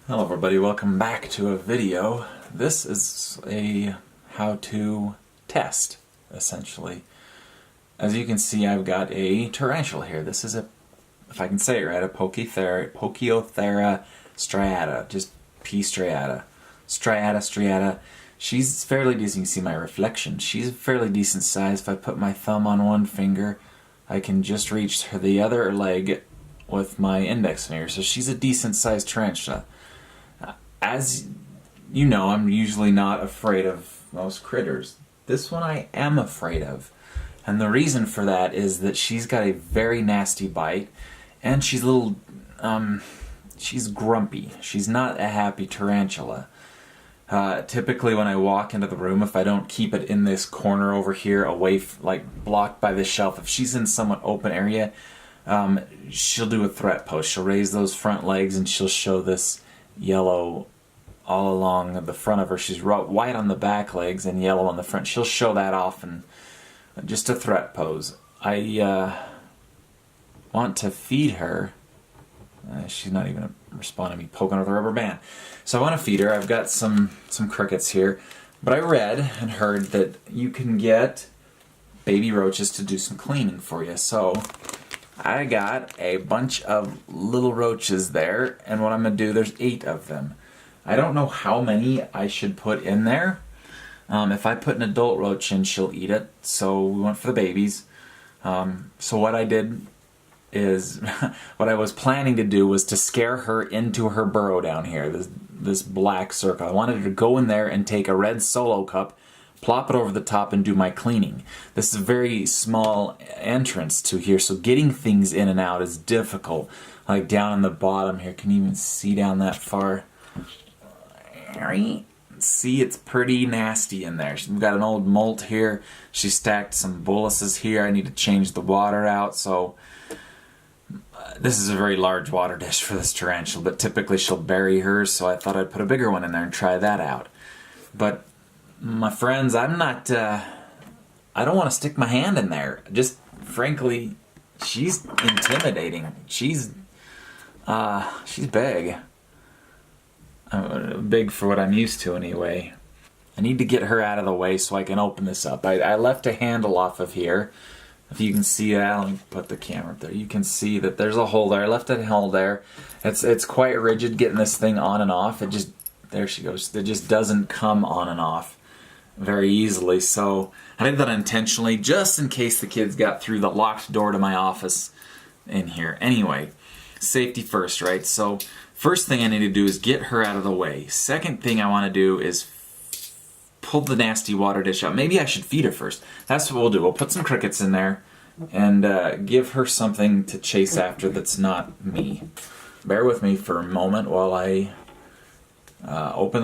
Hello everybody, welcome back to a video. This is a how-to test, essentially. As you can see, I've got a tarantula here. This is a, if I can say it right, a Pochiothera striata, just P striata. Striata. She's fairly decent. You can see my reflection. She's a fairly decent size. If I put my thumb on one finger, I can just reach the other leg with my index finger. So she's a decent sized tarantula. As you know, I'm usually not afraid of most critters. This one I am afraid of. And the reason for that is that she's got a very nasty bite, and she's a little, she's grumpy. She's not a happy tarantula. Typically when I walk into the room, if I don't keep it in this corner over here, away, like blocked by this shelf, if she's in somewhat open area, she'll do a threat pose. She'll raise those front legs and she'll show this yellow all along the front of her. She's white on the back legs and yellow on the front. She'll show that off, and just a threat pose. I want to feed her. She's not even responding to me poking with a rubber band. So I want to feed her. I've got some crickets here, but I read and heard that you can get baby roaches to do some cleaning for you. So I got a bunch of little roaches there, and what I'm going to do, there's 8 of them. I don't know how many I should put in there. If I put an adult roach in, she'll eat it, so we went for the babies. So what I did is, what I was planning to do was to scare her into her burrow down here, this black circle. I wanted her to go in there and take a red Solo cup, plop it over the top, and do my cleaning. This is a very small entrance to here, so getting things in and out is difficult. Like down in the bottom here, can you even see down that far? See, it's pretty nasty in there. We've got an old molt here. She stacked some boluses here. I need to change the water out, so this is a very large water dish for this tarantula, but typically she'll bury hers, so I thought I'd put a bigger one in there and try that out. But my friends, I'm not, I don't want to stick my hand in there. Just, frankly, she's intimidating. She's big. Big for what I'm used to anyway. I need to get her out of the way so I can open this up. I left a handle off of here. If you can see that, let me put the camera up there. You can see that there's a hole there. I left a hole there. It's quite rigid getting this thing on and off. It just, there she goes. It just doesn't come on and off very easily. So I did that intentionally just in case the kids got through the locked door to my office in here. Anyway, safety first, right? So first thing I need to do is get her out of the way. Second thing I want to do is pull the nasty water dish out. Maybe I should feed her first. That's what we'll do. We'll put some crickets in there and give her something to chase after that's not me. Bear with me for a moment while I open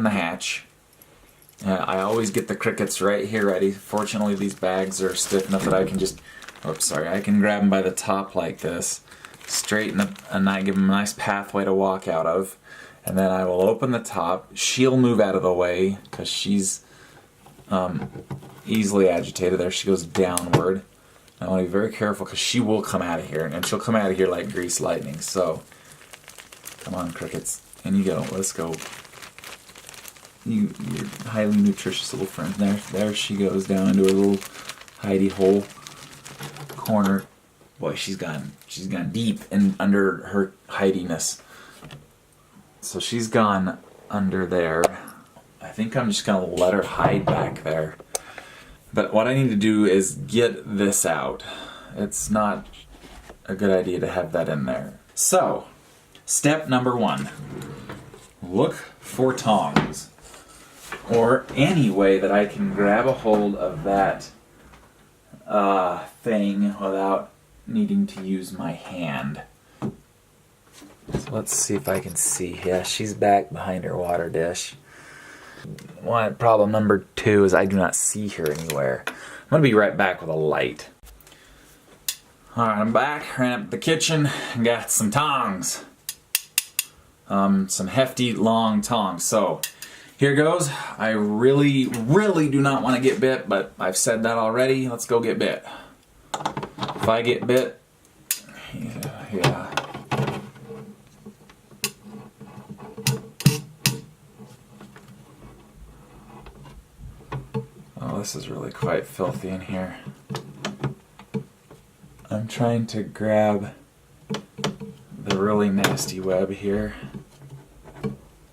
the hatch. I always get the crickets right here ready. Fortunately, these bags are stiff enough that I can just, I can grab them by the top like this, straighten up, and I give them a nice pathway to walk out of. And then I will open the top. She'll move out of the way because she's easily agitated. There she goes downward. I want to be very careful because she will come out of here, and she'll come out of here like grease lightning. So, come on, crickets. In you go. Let's go. You're highly nutritious little friend. There she goes down into a little hidey hole corner. Boy, she's gone deep in under her hidiness. So she's gone under there. I think I'm just gonna let her hide back there. But what I need to do is get this out. It's not a good idea to have that in there. So, step number 1. Look for tongs. Or any way that I can grab a hold of that thing without needing to use my hand. So let's see if I can see. Yeah, she's back behind her water dish. Problem number 2 is I do not see her anywhere. I'm going to be right back with a light. Alright, I'm back. Ran up to the kitchen and got some tongs. Some hefty, long tongs. So, here goes. I really do not want to get bit, but I've said that already. Let's go get bit. If I get bit, yeah. this is really quite filthy in here. I'm trying to grab the really nasty web here.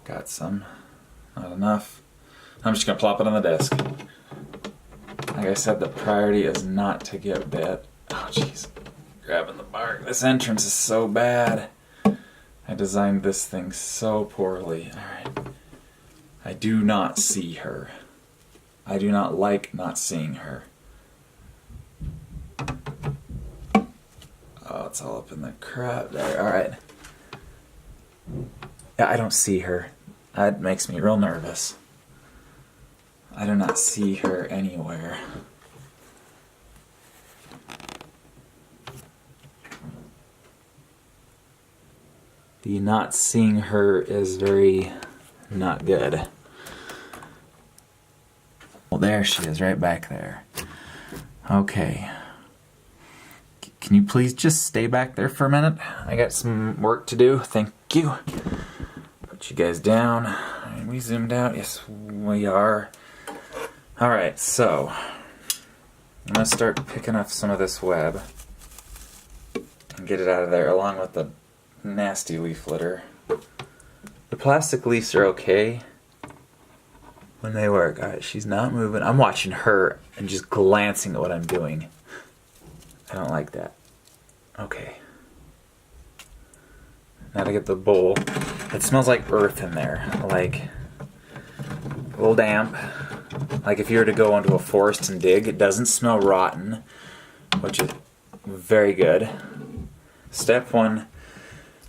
Got some. Not enough. I'm just going to plop it on the desk. Like I said, the priority is not to get bit. Oh, jeez. Grabbing the bark. This entrance is so bad. I designed this thing so poorly. Alright. I do not see her. I do not like not seeing her. Oh, it's all up in the crap there. Alright. Yeah, I don't see her. That makes me real nervous. I do not see her anywhere. The not seeing her is very not good. Well, there she is, right back there. Okay. Can you please just stay back there for a minute? I got some work to do. Thank you. Put you guys down. Are we zoomed out? Yes, we are. Alright, so I'm going to start picking up some of this web and get it out of there along with the nasty leaf litter. The plastic leaves are okay when they work. Alright, she's not moving. I'm watching her and just glancing at what I'm doing. I don't like that. Okay. Now to get the bowl. It smells like earth in there. Like a little damp. Like if you were to go into a forest and dig, it doesn't smell rotten, which is very good. Step one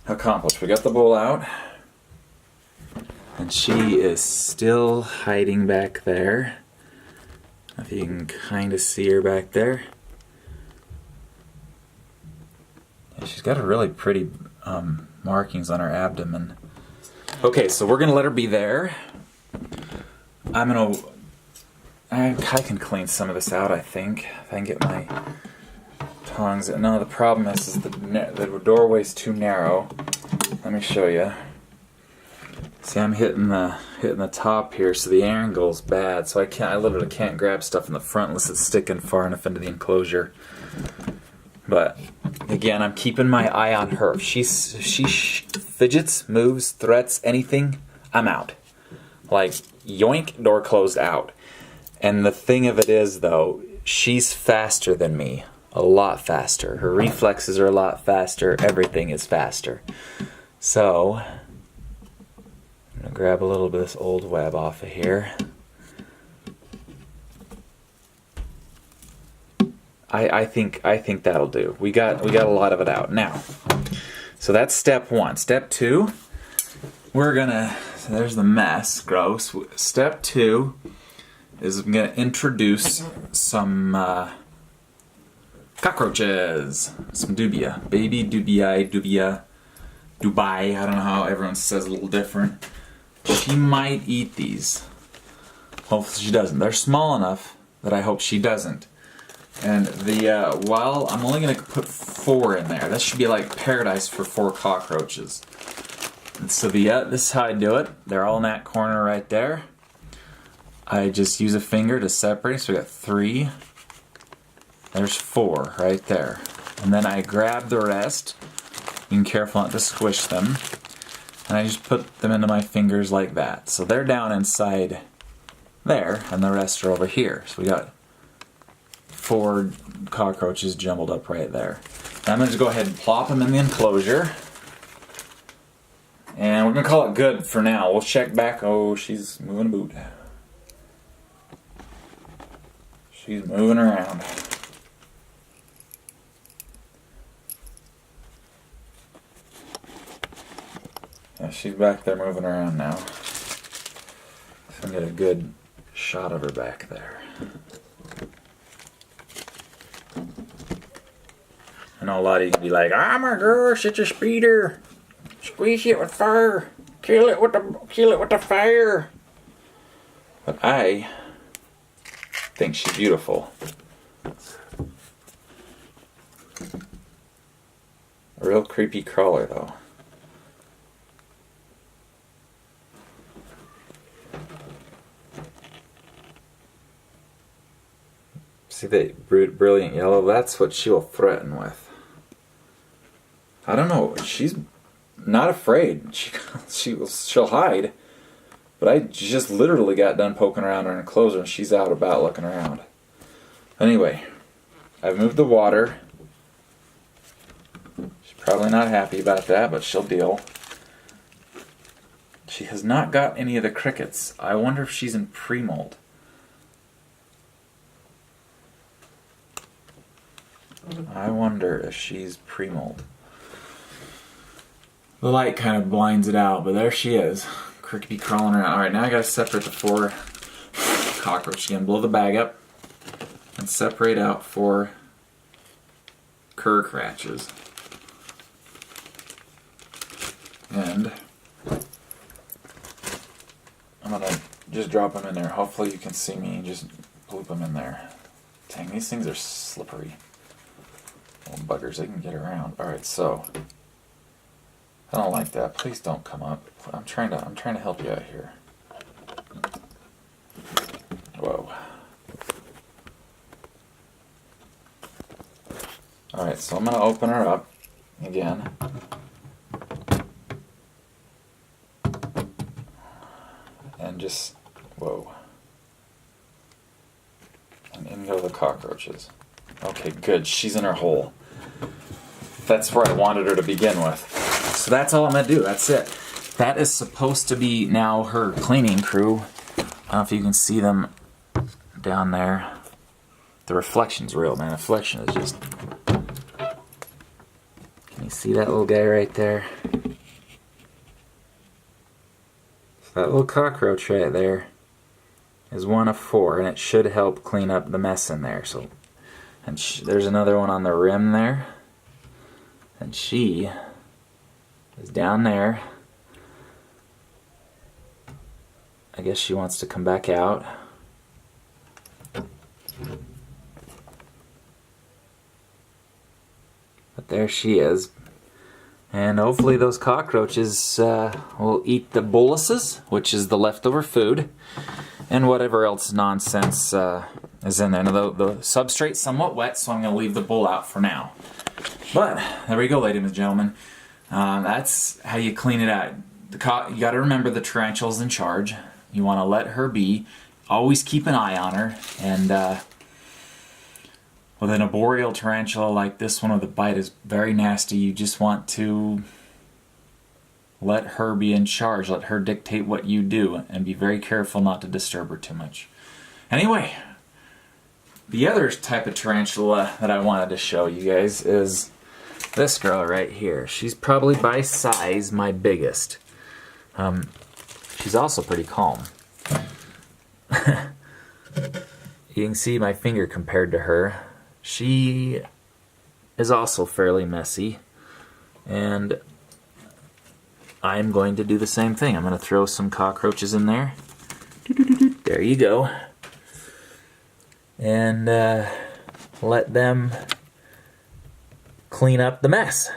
accomplished. We got the bowl out, and she is still hiding back there. If you can kind of see her back there. Yeah, she's got a really pretty markings on her abdomen. Okay, so we're gonna let her be there. I can clean some of this out, I think. If I can get my tongs. No, the problem is the doorway's too narrow. Let me show you. See, I'm hitting the top here, so the angle's bad. So I literally can't grab stuff in the front unless it's sticking far enough into the enclosure. But again, I'm keeping my eye on her. If she fidgets, moves, threats, anything, I'm out. Like, yoink, door closed, out. And the thing of it is, though, she's faster than me. A lot faster. Her reflexes are a lot faster. Everything is faster. So, I'm going to grab a little bit of this old web off of here. I think that'll do. We got a lot of it out. Now, so that's step one. Step two, there's the mess, gross. Step two is I'm going to introduce some cockroaches, some dubia, baby dubia, Dubai. I don't know how everyone says, a little different. She might eat these. Hopefully she doesn't. They're small enough that I hope she doesn't. And while I'm only going to put 4 in there. That should be like paradise for 4 cockroaches. And so this is how I do it. They're all in that corner right there. I just use a finger to separate. So we got 3. There's 4 right there. And then I grab the rest. Being careful not to squish them. And I just put them into my fingers like that. So they're down inside there, and the rest are over here. So we got 4 cockroaches jumbled up right there. Now I'm going to go ahead and plop them in the enclosure. And we're going to call it good for now. We'll check back. Oh, she's moving a boot. She's moving around. Yeah, she's back there moving around now. So I can get a good shot of her back there. I know a lot of you can be like, "Oh my gosh, it's a speeder. Squeeze it with fire. Kill it with the fire." But I think she's beautiful. A real creepy crawler, though. See that brilliant yellow? That's what she'll threaten with. I don't know. She's not afraid. She'll hide. But I just literally got done poking around her enclosure and she's out about looking around. Anyway, I've moved the water. She's probably not happy about that, but she'll deal. She has not got any of the crickets. I wonder if she's in pre-molt. I wonder if she's pre-molt. The light kind of blinds it out, but there she is. Crickety crawling around. Alright, now I gotta separate the 4 cockroaches again. Blow the bag up and separate out 4 COCKROACHEs. And I'm gonna just drop them in there. Hopefully you can see me. Just bloop them in there. Dang, these things are slippery. Little buggers, they can get around. Alright, so I don't like that. Please don't come up. I'm trying to help you out here. Whoa. Alright, so I'm gonna open her up again. And just whoa. And in go the cockroaches. Okay, good. She's in her hole. That's where I wanted her to begin with. So that's all I'm going to do. That's it. That is supposed to be now her cleaning crew. I don't know if you can see them down there. The reflection's real, man. The reflection is just... Can you see that little guy right there? So that little cockroach right there is one of 4, and it should help clean up the mess in there. So, and there's another one on the rim there. And she is down there. I guess she wants to come back out. But there she is. And hopefully those cockroaches will eat the boluses, which is the leftover food, and whatever else nonsense is in there. Now the substrate's somewhat wet, so I'm going to leave the bowl out for now. But there we go, ladies and gentlemen. That's how you clean it out. You got to remember the tarantula's in charge. You want to let her be. Always keep an eye on her. And with an arboreal tarantula like this one, the bite is very nasty. You just want to let her be in charge. Let her dictate what you do, and be very careful not to disturb her too much. Anyway, the other type of tarantula that I wanted to show you guys is this girl right here. She's probably by size my biggest. She's also pretty calm. You can see my finger compared to her. She is also fairly messy, and I'm going to do the same thing. I'm going to throw some cockroaches in there. There you go. And let them clean up the mess.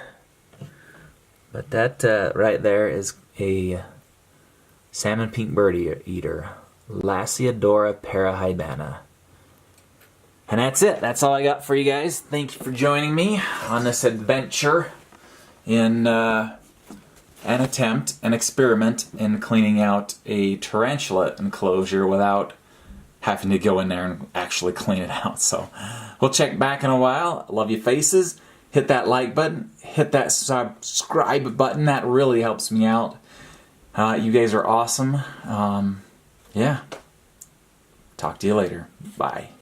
But that right there is a salmon pink birdeater, Striata Parahybana. And that's it. That's all I got for you guys. Thank you for joining me on this adventure in an experiment in cleaning out a tarantula enclosure without having to go in there and actually clean it out. So we'll check back in a while. Love your faces. Hit that like button. Hit that subscribe button. That really helps me out. You guys are awesome. Yeah. Talk to you later. Bye.